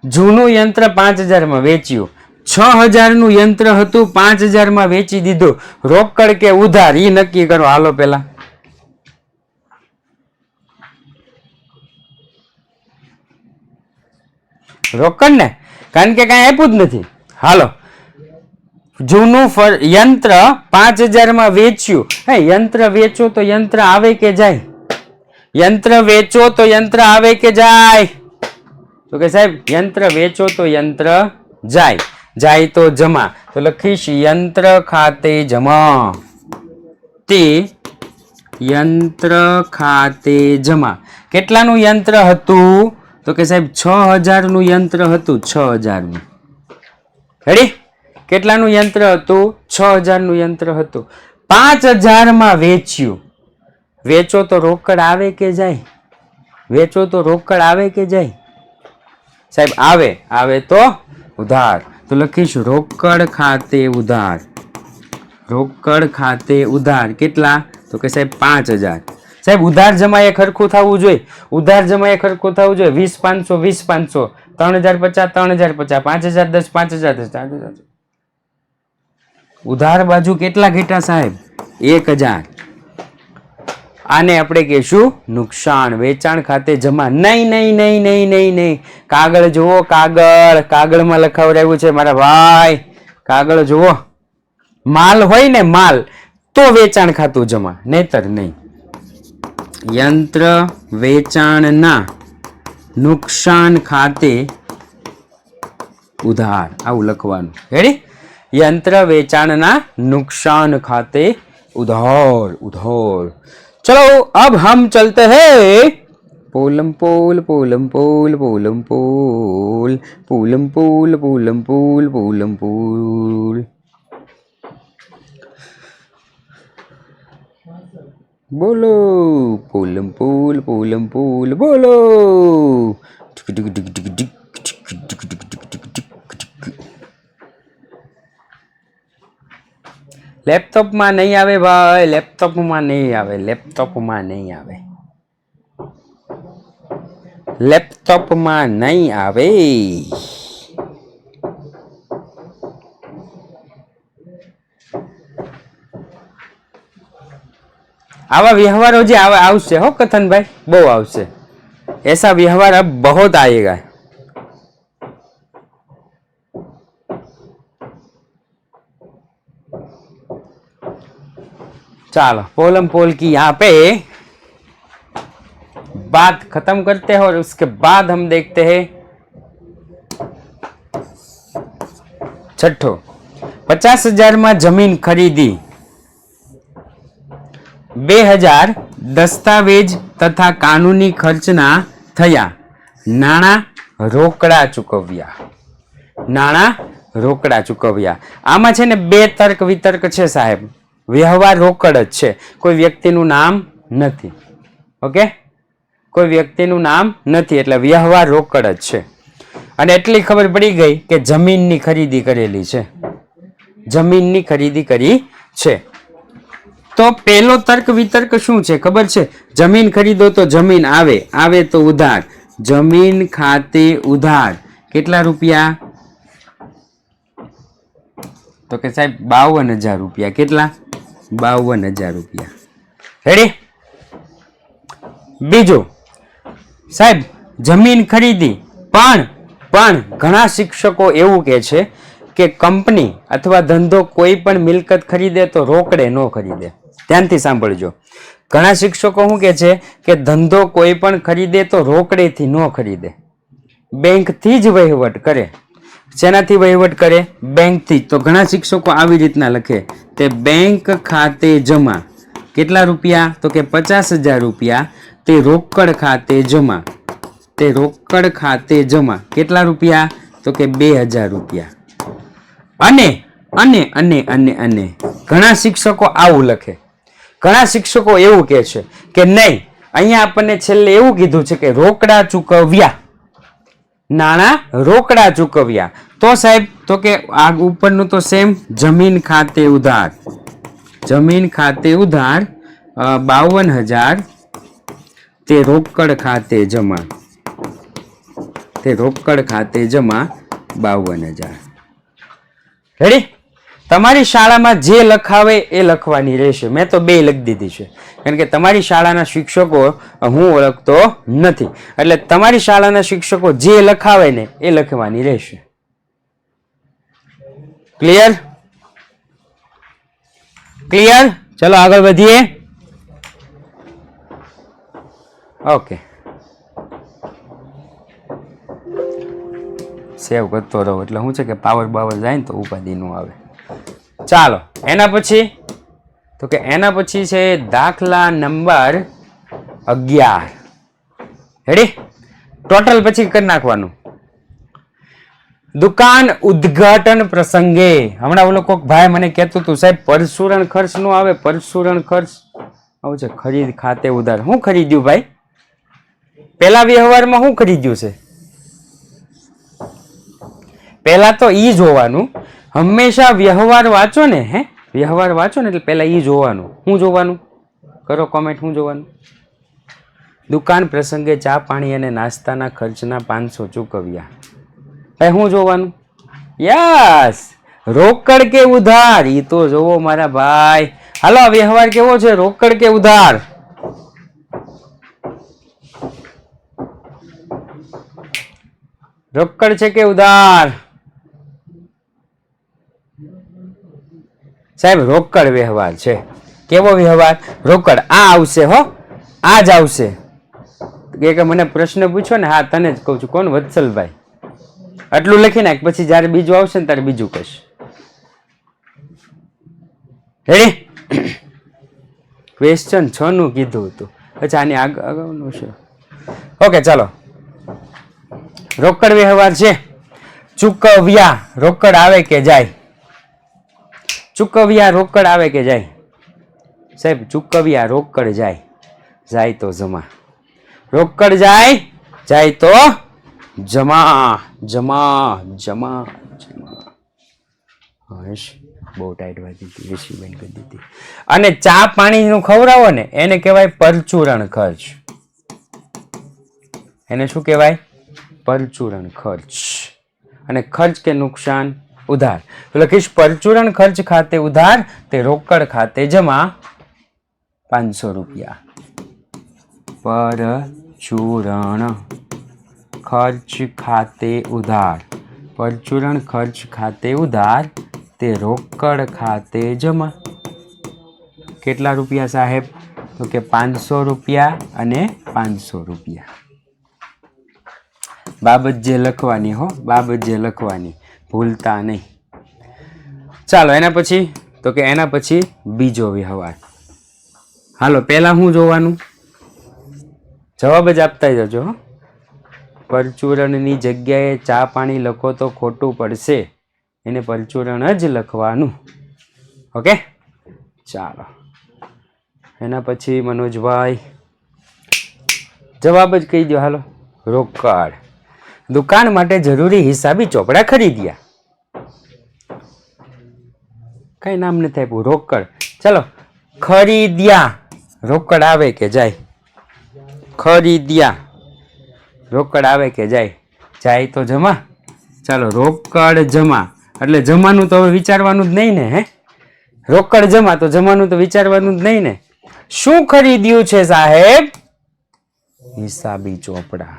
જૂનું યંત્ર 5000 માં વેચ્યું. 6000 નું યંત્ર હતું, 5000 માં વેચી દીધું. રોકડ કે ઉધાર એ નક્કી કરો. હાલો પેલા રોકડ ને, કારણ કે કઈ આપ્યું જ નથી. હાલો, જૂનું યંત્ર 5000 માં વેચ્યું. હે, યંત્ર વેચો તો યંત્ર આવે કે જાય? યંત્ર વેચો તો યંત્ર આવે કે જાય? તો કે સાહેબ યંત્ર વેચો તો યંત્ર જાય, જાય તો જમા. તો લખીશ યંત્ર ખાતે જમા. તે યંત્ર ખાતે જમા. કેટલાનું યંત્ર હતું? તો કે સાહેબ 6000 નું યંત્ર હતું. 6000 નું. રેડી? કેટલાનું યંત્ર હતું? 6000 નું યંત્ર હતું. 5000 માં વેચ્યું. વેચો તો રોકડ આવે કે જાય? વેચો તો રોકડ આવે કે જાય? સાહેબ આવે. આવે તો ઉધાર. તો લખીશ રોકડ ખાતે ઉધાર. રોકડ ખાતે ઉધાર. કેટલા? તો કે સાહેબ 5000. સાહેબ ઉધાર જમા એ ખરખું થવું જોઈએ. ઉધાર જમા એ ખરખું થવું જોઈએ. 20500 20500, 3050 3050, 5010 5010, 4000. ઉધાર બાજુ કેટલા ઘટ્યા સાહેબ? 1000. આને આપણે કહીશું નુકસાન. વેચાણ ખાતે જમા. નહીં નહીં નહીં નહીં નહીં નહીં. કાગળ જુઓ, કાગળ. કાગળમાં લખાવડાવ્યું છે મારા ભાઈ. કાગળ જુઓ. માલ હોય ને માલ તો વેચાણ ખાતું જમા, નહીતર નહીં. યંત્ર વેચાણના નુકસાન ખાતે ઉધાર, આવું લખવાનું. રેડી? यंत्र वेचाणना नुकसान खाते उधार उधार. चलो अब हम चलते हैं पोलम पोल पोलम पोल पोलम पोल पोलम पोल पोलम पोल पोलम पोल. बोलो पोलम पोल पोलम पोल बोलो. લેપટોપમાં નહીં આવે ભાઈ, લેપટોપમાં નહીં આવે, લેપટોપમાં નહીં આવે, લેપટોપમાં નહીં આવે. આવા વ્યવહારો જે આવશે હો કથનભાઈ, બહુ આવશે. ऐसा व्यवहार अब बहुत आएगा. चलो पोलम पोल की यहाँ पे बात खत्म करते हैं और उसके बाद हम देखते हैं छठो. 50,000 में जमीन खरीदी, 2,000 दस्तावेज तथा कानूनी खर्चना थया, नाणा रोकड़ा चूकव्या. नाणा रोकड़ा चूकव्या. आमा छे ने बे तर्क वितर्क छे साहेब. व्यवहार रोकड़ ज छे, कोई व्यक्तिનું નામ નથી. ઓકે, કોઈ વ્યક્તિનું નામ નથી એટલે વ્યવહાર રોકડ જ છે. અને એટલી ખબર પડી ગઈ કે જમીનની ખરીદી કરેલી છે, જમીનની ખરીદી કરી છે. તો પહેલો તર્ક વિતર્ક શું છે ખબર છે? જમીન ખરીદો તો જમીન આવે, આવે તો ઉધાર. જમીન ખાતે ઉધાર કેટલા રૂપિયા? તો કે સાહેબ 52,000 રૂપિયા. કેટલા? 52,000 રૂપિયા. રેડી? બીજું સાહેબ જમીન ખરીદી, પણ ઘણા શિક્ષકો એવું કહે છે કે કંપની અથવા ધંધો કોઈ પણ મિલકત ખરીદે તો રોકડે ન ખરીદે. ધ્યાનથી સાંભળજો. ઘણા શિક્ષકો શું કહે છે કે ધંધો કોઈ પણ ખરીદે તો રોકડેથી ન ખરીદે, બેંકથી જ વહીવટ કરે. શેનાથી વહીવટ કરે? બેંકથી. તો ઘણા શિક્ષકો આવી રીતના લખે તે બેંક ખાતે જમા. કેટલા રૂપિયા? તો કે 50,000 રૂપિયા તે રોકડ ખાતે જમા. તે રોકડ ખાતે જમા કેટલા રૂપિયા? તો કે 2,000 રૂપિયા. અને અને અને અને અને ઘણા શિક્ષકો આવું લખે. ઘણા શિક્ષકો એવું કહે છે કે નહીં, અહીંયા આપણને છેલ્લે એવું કીધું છે કે રોકડા ચૂકવ્યા, નાણાં રોકડા ચૂકવ્યા. તો સાહેબ તો કે આ ઉપરનું તો સેમ, જમીન ખાતે ઉધાર. જમીન ખાતે ઉધાર 52,000 તે રોકડ ખાતે જમા. તે રોકડ ખાતે જમા 52,000. રેડી? તમારી શાળામાં જે લખાવે એ લખવાની રહેશે. મેં તો 2 લખી દીધી છે કારણ કે તમારી શાળાના શિક્ષકો હું ઓળખતો નથી, એટલે તમારી શાળાના શિક્ષકો જે લખાવે ને એ લખવાની રહેશે. ક્લિયર? ક્લિયર? ચલો આગળ વધીએ. ઓકે, સેવ કરતો રહો એટલે શું છે કે પાવર બાવર જાય ને તો ઉપાધિ નો આવે. ચાલો એના પછી તો કે એના પછી છે દાખલા નંબર 11. રેડી? ટોટલ પછી કરી નાખવાનું. દુકાન ઉદ્ઘાટન પ્રસંગે. હમણાં ઓલો કોક ભાઈ મને કહેતું હતું સાહેબ પરસુરણ ખર્ચ નો આવે, પરસુરણ ખર્ચ આવું છે. ખરીદ ખાતે ઉધાર. શું ખરીદ્યું ભાઈ? પેલા વ્યવહારમાં શું ખરીદ્યું છે? પહેલા તો ઈ જોવાનું. હંમેશા વ્યવહાર વાંચો ને, હે વ્યવહાર વાંચો ને એટલે પહેલા ઈ જોવાનું. શું જોવાનું? કરો કોમેન્ટ. શું જોવાનું? દુકાન પ્રસંગે ચા પાણી અને નાસ્તાના ખર્ચના 500 ચૂકવ્યા. ભાઈ શું જોવાનું? યસ, રોકડ કે ઉધાર? ઈ તો જોવો મારા ભાઈ. હાલો વ્યવહાર કેવો છે? રોકડ કે ઉધાર? રોકડ છે કે ઉધાર? સાહેબ રોકડ વ્યવહાર છે. કેવો વ્યવહાર? રોકડ. આ આવશે હો, આ જ આવશે. કે મને પ્રશ્ન પૂછો ને, હા તને જ કહું છું. કોણ? વત્સલભાઈ. આટલું લખી નાખ, પછી જયારે બીજું આવશે ને ત્યારે બીજું કહીશ. રેડી? ક્વેશ્ચન 6 નું કીધું હતું. અચ્છા, આની અગાઉનું છે. ઓકે ચાલો. રોકડ વ્યવહાર છે. ચૂકવ્યા રોકડ આવે કે જાય? ચૂકવ્યા રોકડ આવે કે જાય? સાહેબ ચૂકવ્યા રોકડ જાય. જાય તો જમા. રોકડ જાય, જાય તો જમા. જમા જમા જમા. હશ, બહુ ટાઈટ વાગી હતી, ઋષિ બેન કરી દીધી. અને ચા પાણી નું ખવડાવો ને એને કહેવાય પરચુરણ ખર્ચ. એને શું કહેવાય? પરચુરણ ખર્ચ. અને ખર્ચ કે નુકસાન? ઉધાર. તો લખીશ પરચુરણ ખર્ચ ખાતે ઉધાર, તે રોકડ ખાતે જમા 500 રૂપિયા. પરચુરણ ખર્ચ ખાતે ઉધાર. પરચુરણ ખર્ચ ખાતે ઉધાર, તે રોકડ ખાતે જમા. કેટલા રૂપિયા સાહેબ? તો કે 500 રૂપિયા અને 500 રૂપિયા. બાબત જે લખવાની હો, બાબત જે લખવાની, ભૂલતા નહીં. ચાલો એના પછી, તો કે એના પછી બીજો વ્યવહાર. હાલો પહેલા શું જોવાનું? જવાબ જ આપતા જજો. પરચુરણની જગ્યાએ ચા પાણી લખો તો ખોટું પડશે. એને પરચુરણ જ લખવાનું. ઓકે ચાલો. એના પછી મનોજભાઈ જવાબ જ કહી દો. હાલો. રોકડ. દુકાન માટે જરૂરી હિસાબી ચોપડા ખરીદ્યા. કઈ નામ નથી આપ્યું. રોકડ. ચલો ખરીદ્યા રોકડ આવે કે જાય? ખરીદ્યા રોકડ આવે કે જાય? જાય તો જમા. ચાલો રોકડ જમા એટલે જમાનું તો હવે વિચારવાનું જ નહીં ને. હે, રોકડ જમા તો જમાનું તો વિચારવાનું જ નહીં ને. શું ખરીદ્યું છે સાહેબ? હિસાબી ચોપડા.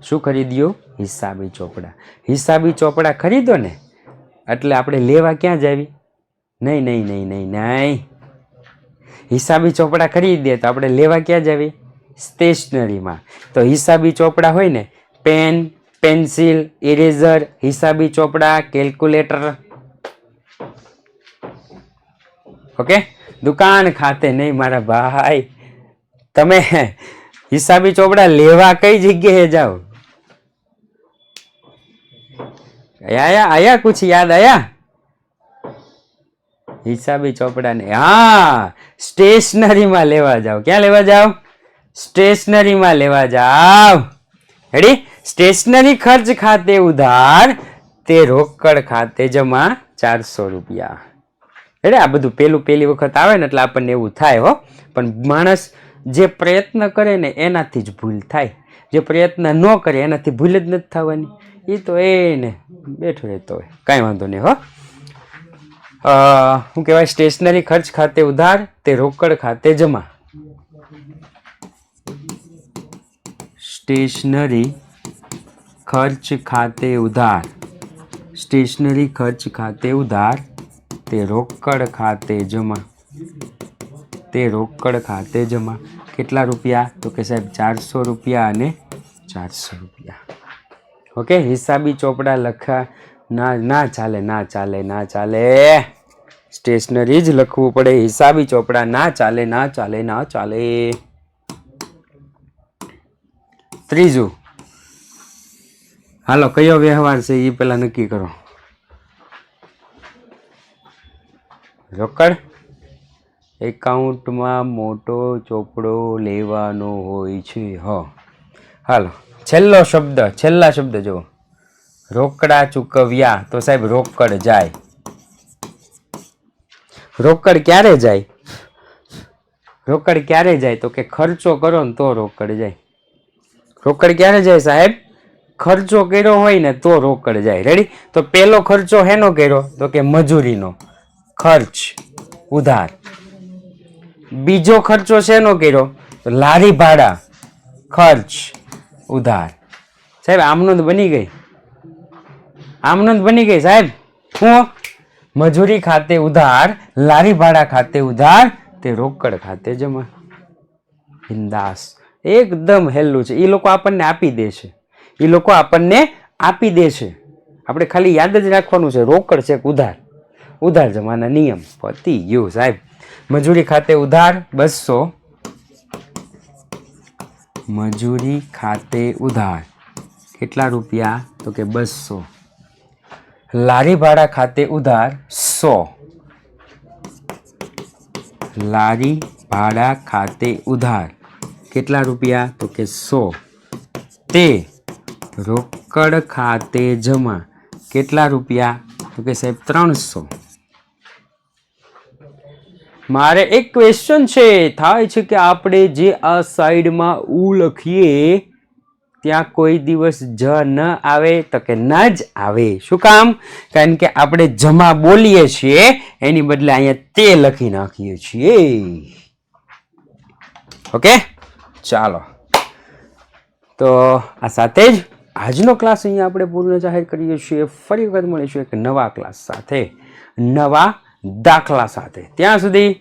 શું ખરીદ્યું? હિસાબી ચોપડા. હિસાબી ચોપડા ખરીદો ને એટલે આપણે લેવા ક્યાં જાવી? નહીં નહીં નહીં નહીં નહીં. હિસાબી ચોપડા ખરીદીએ તો આપણે લેવા ક્યાં જાવી? સ્ટેશનરીમાં. તો હિસાબી ચોપડા હોય ને, પેન, પેન્સિલ, ઇરેઝર, હિસાબી ચોપડા, કેલ્ક્યુલેટર. ઓકે. દુકાન ખાતે નહીં મારા ભાઈ. તમે હિસાબી ચોપડા લેવા કઈ જગ્યાએ જાઓ? આયા કુછ યાદ આયા? હિસાબી ચોપડા ને હા સ્ટેશનરીમાં લેવા જાઓ. ક્યાં લેવા જાઓ? સ્ટેશનરીમાં લેવા જાઓ. રેડી? સ્ટેશનરી ખર્ચ ખાતે ઉધાર, તે રોકડ ખાતે જમા 400 રૂપિયા. એટલે આ બધું પહેલી વખત આવે ને એટલે આપણને એવું થાય હો. પણ માણસ જે પ્રયત્ન કરે ને એનાથી જ ભૂલ થાય. જે પ્રયત્ન ન કરે એનાથી ભૂલ જ નથી થવાની. એ તો એને બેઠો રહેતો હોય. કાંઈ વાંધો નહીં હો. શું કહેવાય? સ્ટેશનરી ખર્ચ ખાતે ઉધાર, તે રોકડ ખાતે જમા. સ્ટેશનરી ખર્ચ ખાતે ઉધાર. સ્ટેશનરી ખર્ચ ખાતે ઉધાર, તે રોકડ ખાતે જમા. તે રોકડ ખાતે જમા. કેટલા રૂપિયા? તો કે સાહેબ 400 રૂપિયા અને 400 રૂપિયા. ઓકે. હિસાબી ચોપડા લખા ના ચાલે, ના ચાલે, ના ચાલે. સ્ટેશનરી જ લખવું પડે. હિસાબી ચોપડા ના ચાલે, ના ચાલે, ના ચાલે. ત્રીજું. હાલો કયો વ્યવહાર છે એ પેલા નક્કી કરો. રોકડ. એકાઉન્ટમાં મોટો ચોપડો લેવાનો હોય છે. હાલો છેલ્લો શબ્દ, છેલ્લા શબ્દ જુઓ. રોકડા ચૂકવ્યા તો સાહેબ રોકડ જાય. રોકડ ક્યારે જાય? રોકડ ક્યારે જાય? તો કે ખર્ચો કરો ને તો રોકડ જાય. રોકડ ક્યારે જાય સાહેબ? ખર્ચો કર્યો હોય ને તો રોકડ જાય. રેડી? તો પેલો ખર્ચો હેનો કર્યો? તો કે મજૂરીનો ખર્ચ ઉધાર. બીજો ખર્ચો શેનો કર્યો? લારી ભાડા ખર્ચ ઉધાર. સાહેબ આમનોંધ બની ગઈ, આમનોંધ બની ગઈ સાહેબ. હું મજૂરી ખાતે ઉધાર, લારી ભાડા ખાતે ઉધાર, તે રોકડ ખાતે જમા. બિંદાસ, એકદમ હેલું છે. એ લોકો આપણને આપી દે છે, એ લોકો આપણને આપી દે છે. આપણે ખાલી યાદ જ રાખવાનું છે રોકડ છે કે ઉધાર. ઉધાર જમાના નિયમ પતી ગયું સાહેબ. મજૂરી ખાતે ઉધાર 200, મજૂરી ખાતે ઉધાર કેટલા રૂપિયા? તો કે 200. લારી ભાડા ખાતે ઉધાર 100, લારી ભાડા ખાતે ઉધાર કેટલા રૂપિયા? તો કે 100. તે રોકડ ખાતે જમા કેટલા રૂપિયા? તો કે સાહેબ 300. મારે એક ક્વેશ્ચન છે, થાય છે કે આપણે જે આ સાઈડમાં ઉ લખીએ ત્યાં કોઈ દિવસ જ ન આવે? તો કે ન જ આવે. શું કામ? કારણ કે આપણે જમા બોલીએ છીએ એની બદલે અહીંયા તે લખી નાખીએ છીએ. ઓકે, ચાલો. તો આ સાથે જ આજનો ક્લાસ અહીંયા આપણે પૂર્ણ જાહેર કરીએ છીએ. ફરી વખત મળીશું એક નવા ક્લાસ સાથે, નવા દાખલા સાથે. ત્યાં સુધી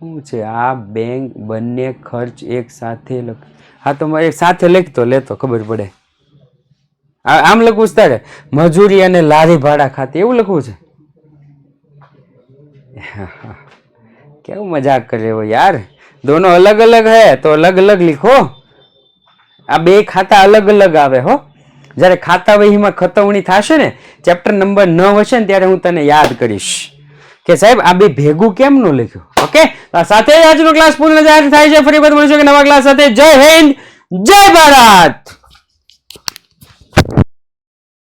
શું છે આ? બેંક બંને ખર્ચ એક સાથે લખ. હા તો એક સાથે લખતો લેતો ખબર પડે. આમ લખવું છે તારે, મજૂરી અને લારી ભાડા ખાતે, એવું લખવું છે? કેવું મજાક કરે હો યાર. दोनों अलग अलग है तो अलग अलग लिखो. આ બે ખાતા અલગ અલગ આવે હો. જ્યારે ખાતા વહીમાં ખતવણી થશે ને, ચેપ્ટર નંબર 9 હશે ને ત્યારે હું તને યાદ કરીશ કે સાહેબ આ બે ભેગું કેમ નું લખ્યું. ઓકે, સાથે આજનો ક્લાસ પૂર્ણ થાય છે. ફરી વખત મળીશું કે નવા ક્લાસ સાથે. જય હિન્દ, જય ભારત.